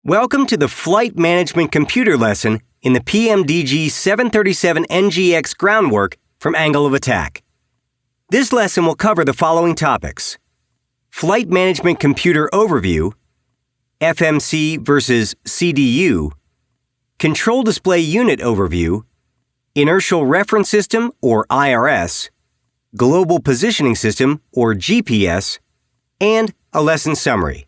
Welcome to the Flight Management Computer lesson in the PMDG 737NGX groundwork from Angle of Attack. This lesson will cover the following topics: Flight Management Computer Overview, FMC versus CDU, Control Display Unit Overview, Inertial Reference System or IRS, Global Positioning System or GPS, and a lesson summary.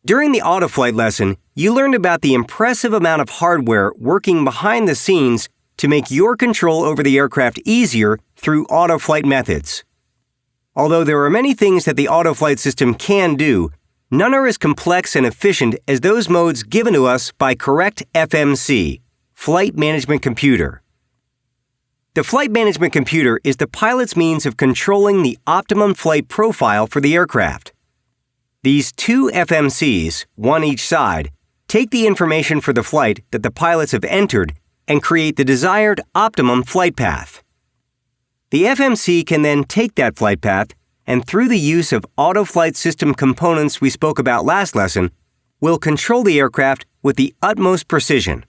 During the Autoflight lesson, you learned about the impressive amount of hardware working behind the scenes to make your control over the aircraft easier through Autoflight methods. Although there are many things that the Autoflight system can do, none are as complex and efficient as those modes given to us by correct FMC, Flight Management Computer. The Flight Management Computer is the pilot's means of controlling the optimum flight profile for the aircraft. These two FMCs, one each side, take the information for the flight that the pilots have entered and create the desired optimum flight path. The FMC can then take that flight path and, through the use of Autoflight system components we spoke about last lesson, will control the aircraft with the utmost precision.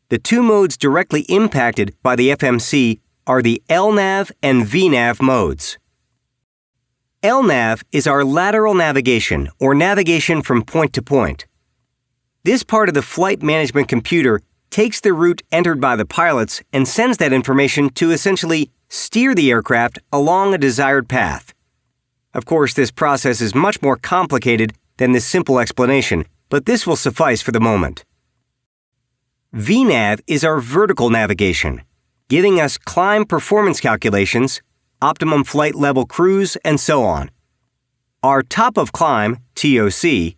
The two modes directly impacted by the FMC are the LNAV and VNAV modes. LNAV is our lateral navigation, or navigation from point to point. This part of the Flight Management Computer takes the route entered by the pilots and sends that information to essentially steer the aircraft along a desired path. Of course, this process is much more complicated than this simple explanation, but this will suffice for the moment. VNAV is our vertical navigation, giving us climb performance calculations, optimum flight level cruise, and so on. Our top of climb, TOC,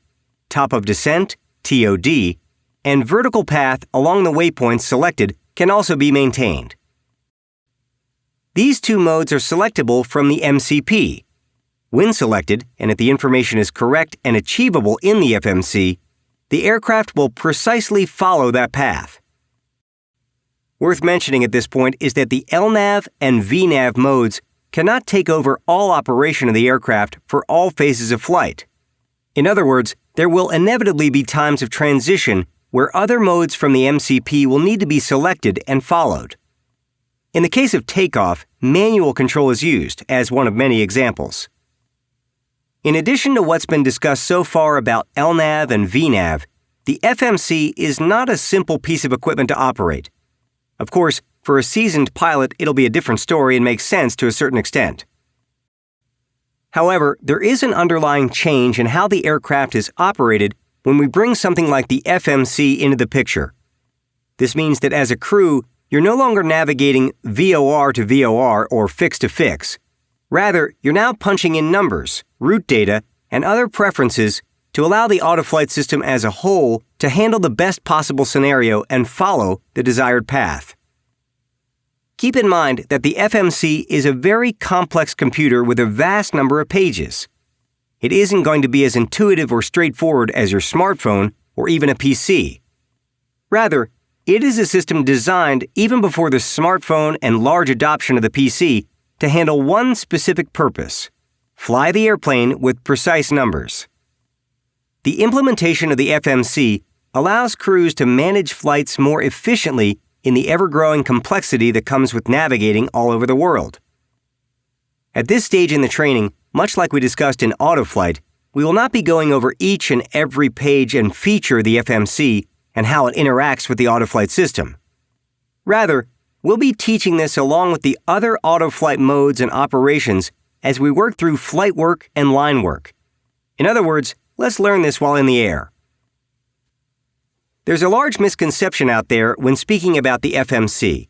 top of descent, TOD, and vertical path along the waypoints selected can also be maintained. These two modes are selectable from the MCP. When selected, and if the information is correct and achievable in the FMC, the aircraft will precisely follow that path. Worth mentioning at this point is that the LNAV and VNAV modes cannot take over all operation of the aircraft for all phases of flight. In other words, there will inevitably be times of transition where other modes from the MCP will need to be selected and followed. In the case of takeoff, manual control is used as one of many examples. In addition to what's been discussed so far about LNAV and VNAV, the FMC is not a simple piece of equipment to operate. Of course, for a seasoned pilot, it'll be a different story and makes sense to a certain extent. However, there is an underlying change in how the aircraft is operated when we bring something like the FMC into the picture. This means that as a crew, you're no longer navigating VOR to VOR or fix to fix. Rather, you're now punching in numbers, route data, and other preferences to allow the Autoflight system as a whole to handle the best possible scenario and follow the desired path. Keep in mind that the FMC is a very complex computer with a vast number of pages. It isn't going to be as intuitive or straightforward as your smartphone or even a PC. Rather, it is a system designed even before the smartphone and large adoption of the PC to handle one specific purpose: fly the airplane with precise numbers. The implementation of the FMC allows crews to manage flights more efficiently in the ever-growing complexity that comes with navigating all over the world. At this stage in the training, much like we discussed in Autoflight, we will not be going over each and every page and feature of the FMC and how it interacts with the Autoflight system. Rather, we'll be teaching this along with the other Autoflight modes and operations as we work through flight work and line work. In other words, let's learn this while in the air. There's a large misconception out there when speaking about the FMC.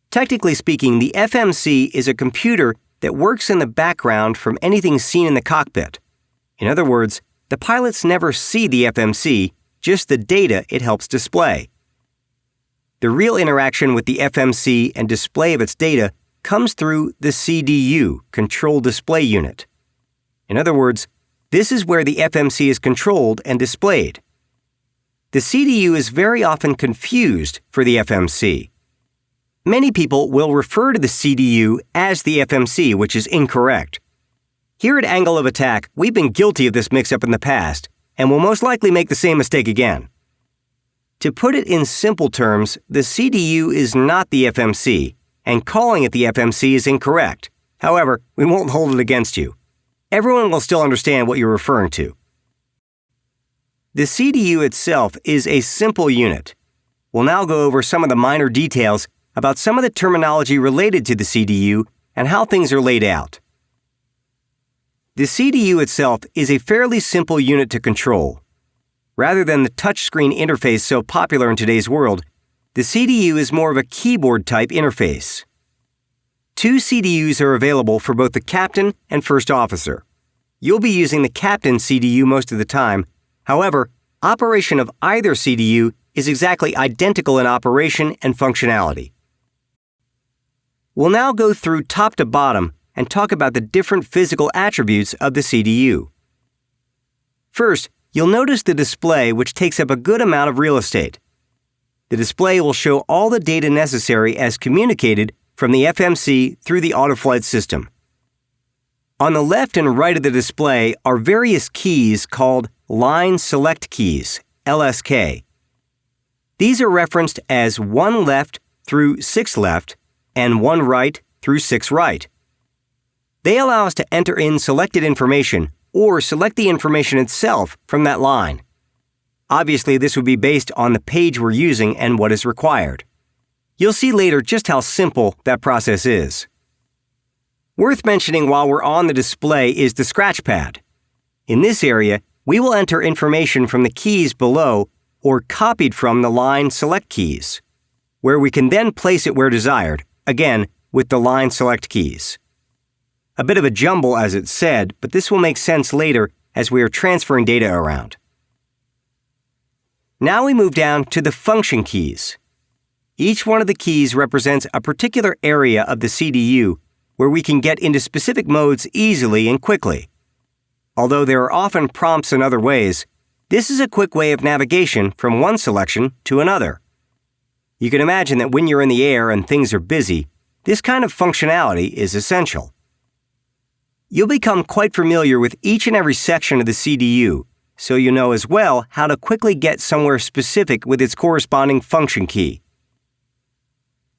Technically speaking, the FMC is a computer that works in the background from anything seen in the cockpit. In other words, the pilots never see the FMC, just the data it helps display. The real interaction with the FMC and display of its data comes through the CDU, Control Display Unit. In other words, this is where the FMC is controlled and displayed. The CDU is very often confused for the FMC. Many people will refer to the CDU as the FMC, which is incorrect. Here at Angle of Attack, we've been guilty of this mix-up in the past, and will most likely make the same mistake again. To put it in simple terms, the CDU is not the FMC, and calling it the FMC is incorrect. However, we won't hold it against you. Everyone will still understand what you're referring to. The CDU itself is a simple unit. We'll now go over some of the minor details about some of the terminology related to the CDU and how things are laid out. The CDU itself is a fairly simple unit to control. Rather than the touchscreen interface so popular in today's world, the CDU is more of a keyboard-type interface. 2 CDUs are available for both the captain and first officer. You'll be using the captain CDU most of the time. However, operation of either CDU is exactly identical in operation and functionality. We'll now go through top to bottom and talk about the different physical attributes of the CDU. First, you'll notice the display, which takes up a good amount of real estate. The display will show all the data necessary as communicated from the FMC through the Autoflight system. On the left and right of the display are various keys called Line Select Keys, LSK. These are referenced as 1 left through 6 left and 1 right through 6 right. They allow us to enter in selected information or select the information itself from that line. Obviously, this would be based on the page we're using and what is required. You'll see later just how simple that process is. Worth mentioning while we're on the display is the scratch pad. In this area, we will enter information from the keys below or copied from the line select keys, where we can then place it where desired, again with the line select keys. A bit of a jumble as it's said, but this will make sense later as we are transferring data around. Now we move down to the function keys. Each one of the keys represents a particular area of the CDU where we can get into specific modes easily and quickly. Although there are often prompts in other ways, this is a quick way of navigation from one selection to another. You can imagine that when you're in the air and things are busy, this kind of functionality is essential. You'll become quite familiar with each and every section of the CDU, so you know as well how to quickly get somewhere specific with its corresponding function key.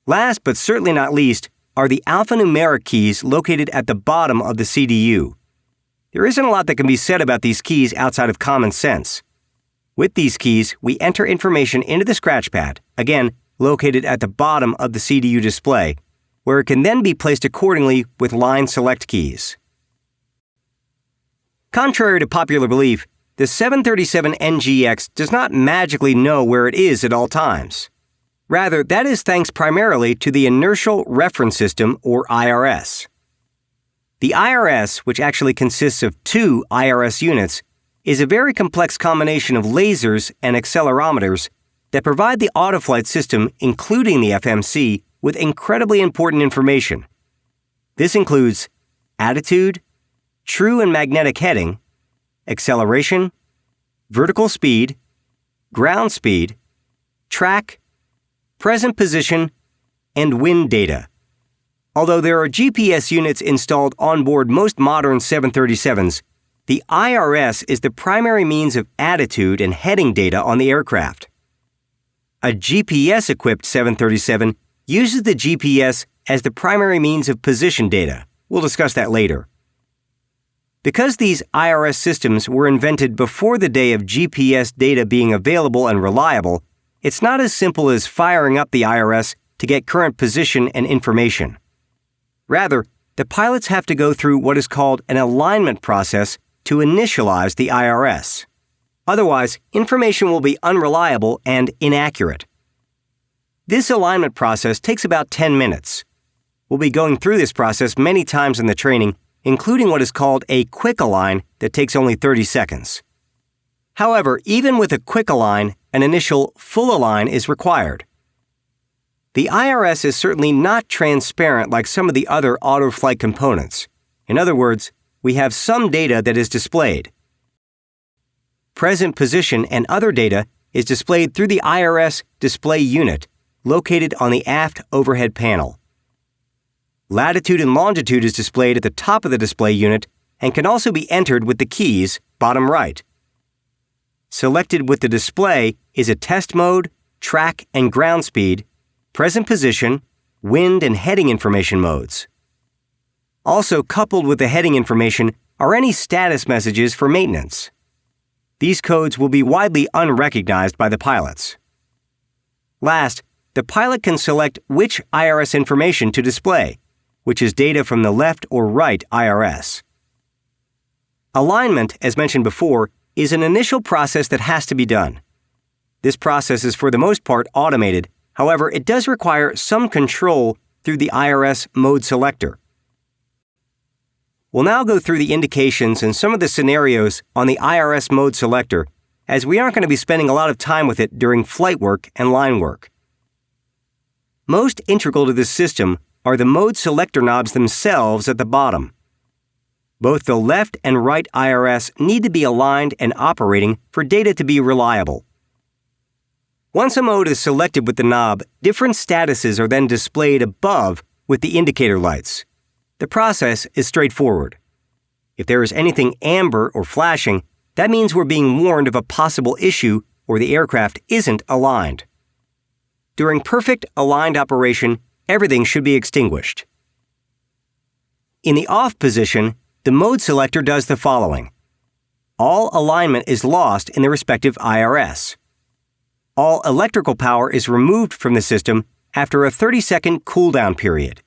Last but certainly not least are the alphanumeric keys located at the bottom of the CDU. There isn't a lot that can be said about these keys outside of common sense. With these keys, we enter information into the scratch pad, again located at the bottom of the CDU display, where it can then be placed accordingly with line select keys. Contrary to popular belief, the 737NGX does not magically know where it is at all times. Rather, that is thanks primarily to the Inertial Reference System, or IRS. The IRS, which actually consists of 2 IRS units, is a very complex combination of lasers and accelerometers that provide the Autoflight system, including the FMC, with incredibly important information. This includes attitude, true and magnetic heading, acceleration, vertical speed, ground speed, track, present position, and wind data. Although there are GPS units installed on board most modern 737s, the IRS is the primary means of attitude and heading data on the aircraft. A GPS-equipped 737 uses the GPS as the primary means of position data. We'll discuss that later. Because these IRS systems were invented before the day of GPS data being available and reliable, it's not as simple as firing up the IRS to get current position and information. Rather, the pilots have to go through what is called an alignment process to initialize the IRS. Otherwise, information will be unreliable and inaccurate. This alignment process takes about 10 minutes. We'll be going through this process many times in the training, including what is called a quick align that takes only 30 seconds. However, even with a quick align, an initial full align is required. The IRS is certainly not transparent like some of the other Autoflight components. In other words, we have some data that is displayed. Present position and other data is displayed through the IRS display unit located on the aft overhead panel. Latitude and longitude is displayed at the top of the display unit and can also be entered with the keys bottom right. selected with the display is a test mode, track and ground speed, present position, wind and heading information modes. Also coupled with the heading information are any status messages for maintenance. These codes will be widely unrecognized by the pilots. Last, the pilot can select which IRS information to display, which is data from the left or right IRS. Alignment, as mentioned before, is an initial process that has to be done. This process is for the most part automated. However, it does require some control through the IRS mode selector. We'll now go through the indications and some of the scenarios on the IRS mode selector, as we aren't going to be spending a lot of time with it during flight work and line work. Most integral to this system are the mode selector knobs themselves at the bottom. Both the left and right IRS need to be aligned and operating for data to be reliable. Once a mode is selected with the knob, different statuses are then displayed above with the indicator lights. The process is straightforward. If there is anything amber or flashing, that means we're being warned of a possible issue or the aircraft isn't aligned. During perfect aligned operation, everything should be extinguished. In the off position, the mode selector does the following. All alignment is lost in the respective IRS. All electrical power is removed from the system after a 30-second cooldown period.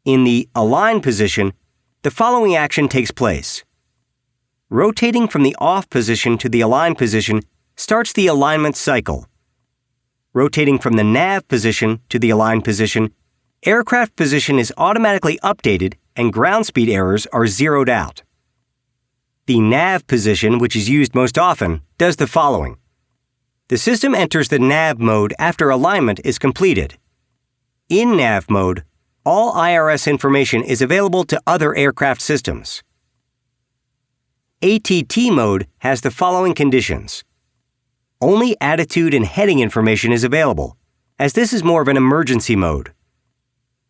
In the align position, the following action takes place. Rotating from the off position to the align position starts the alignment cycle. Rotating from the nav position to the align position, aircraft position is automatically updated and ground speed errors are zeroed out. The nav position, which is used most often, does the following. The system enters the nav mode after alignment is completed. In nav mode, all IRS information is available to other aircraft systems. ATT mode has the following conditions. Only attitude and heading information is available, as this is more of an emergency mode.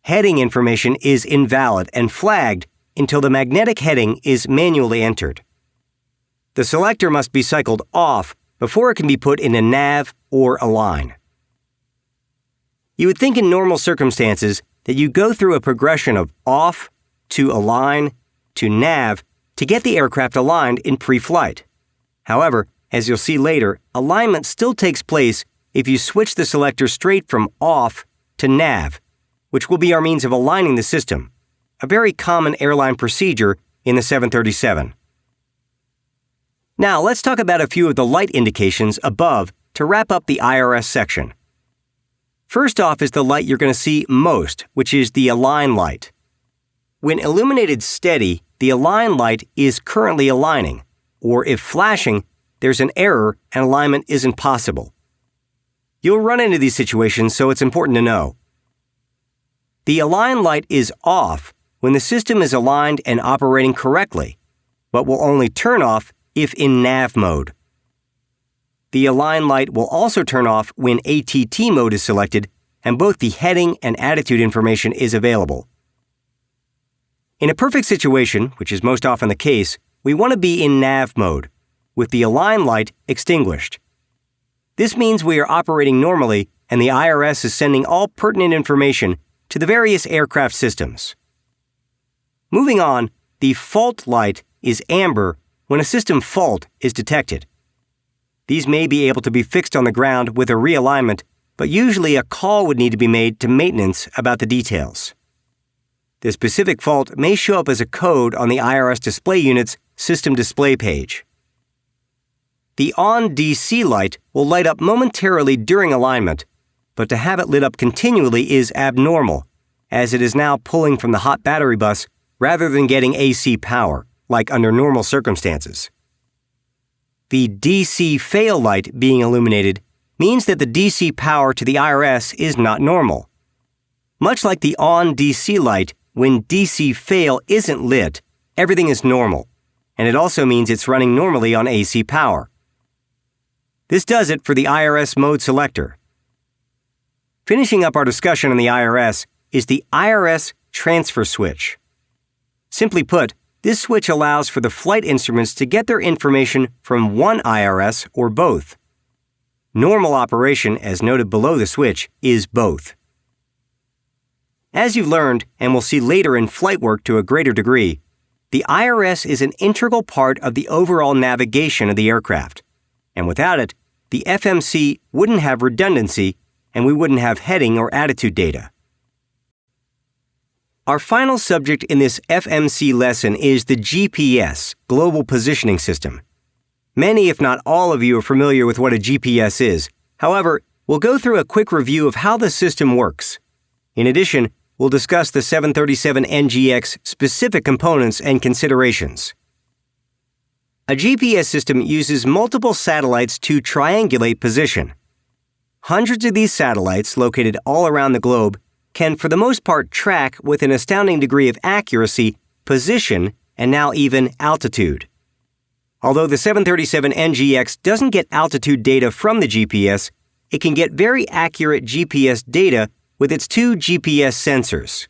Heading information is invalid and flagged until the magnetic heading is manually entered. The selector must be cycled off before it can be put in a nav or align. You would think in normal circumstances that you go through a progression of off to align to nav to get the aircraft aligned in pre-flight. However, as you'll see later, alignment still takes place if you switch the selector straight from off to nav, which will be our means of aligning the system, a very common airline procedure in the 737. Now, let's talk about a few of the light indications above to wrap up the IRS section. First off is the light you're going to see most, which is the align light. When illuminated steady, the align light is currently aligning, or if flashing, there's an error and alignment isn't possible. You'll run into these situations, so it's important to know. The align light is off when the system is aligned and operating correctly, but will only turn off if in nav mode. The align light will also turn off when ATT mode is selected and both the heading and attitude information is available. In a perfect situation, which is most often the case, we want to be in nav mode, with the align light extinguished. This means we are operating normally and the IRS is sending all pertinent information to the various aircraft systems. Moving on, the fault light is amber when a system fault is detected. These may be able to be fixed on the ground with a realignment, but usually a call would need to be made to maintenance about the details. The specific fault may show up as a code on the IRS display unit's system display page. The on DC light will light up momentarily during alignment, but to have it lit up continually is abnormal, as it is now pulling from the hot battery bus rather than getting AC power, like under normal circumstances. The DC fail light being illuminated means that the DC power to the IRS is not normal. Much like the on DC light, when DC fail isn't lit, everything is normal, and it also means it's running normally on AC power. This does it for the IRS mode selector. Finishing up our discussion on the IRS is the IRS transfer switch. Simply put, This switch allows for the flight instruments to get their information from one IRS or both. Normal operation, as noted below the switch, is both. As you've learned, and we'll see later in flight work to a greater degree, the IRS is an integral part of the overall navigation of the aircraft. And without it, the FMC wouldn't have redundancy, and we wouldn't have heading or attitude data. Our final subject in this FMC lesson is the GPS, Global Positioning System. Many, if not all of you, are familiar with what a GPS is. However, we'll go through a quick review of how the system works. In addition, we'll discuss the 737 NGX specific components and considerations. A GPS system uses multiple satellites to triangulate position. Hundreds of these satellites, located all around the globe, can for the most part track with an astounding degree of accuracy, position, and now even altitude. Although the 737 NGX doesn't get altitude data from the GPS, it can get very accurate GPS data with its two GPS sensors.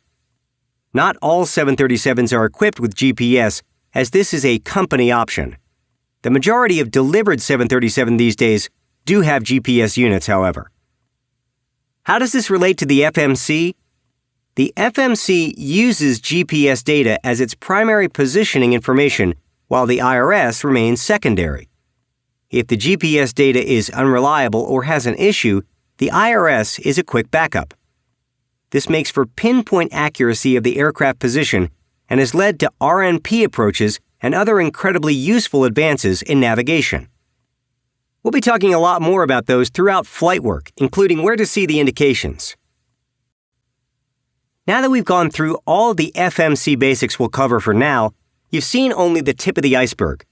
Not all 737s are equipped with GPS, as this is a company option. The majority of delivered 737 these days do have GPS units, however. How does this relate to the FMC? The FMC uses GPS data as its primary positioning information, while the IRS remains secondary. If the GPS data is unreliable or has an issue, the IRS is a quick backup. This makes for pinpoint accuracy of the aircraft position and has led to RNP approaches and other incredibly useful advances in navigation. We'll be talking a lot more about those throughout flight work, including where to see the indications. Now that we've gone through all the FMC basics we'll cover for now, you've seen only the tip of the iceberg.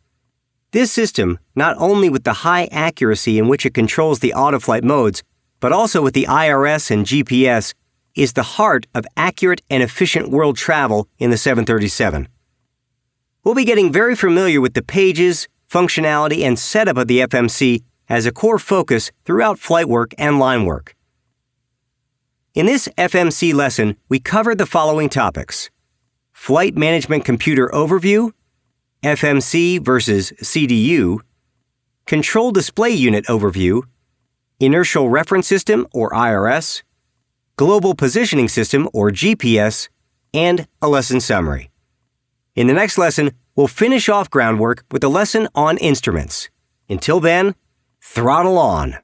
This system, not only with the high accuracy in which it controls the autoflight modes, but also with the IRS and GPS, is the heart of accurate and efficient world travel in the 737. We'll be getting very familiar with the pages, functionality, and setup of the FMC as a core focus throughout flight work and line work. In this FMC lesson, we covered the following topics: Flight Management Computer Overview, FMC versus CDU, Control Display Unit Overview, Inertial Reference System or IRS, Global Positioning System or GPS, and a lesson summary. In the next lesson, we'll finish off groundwork with a lesson on instruments. Until then, throttle on.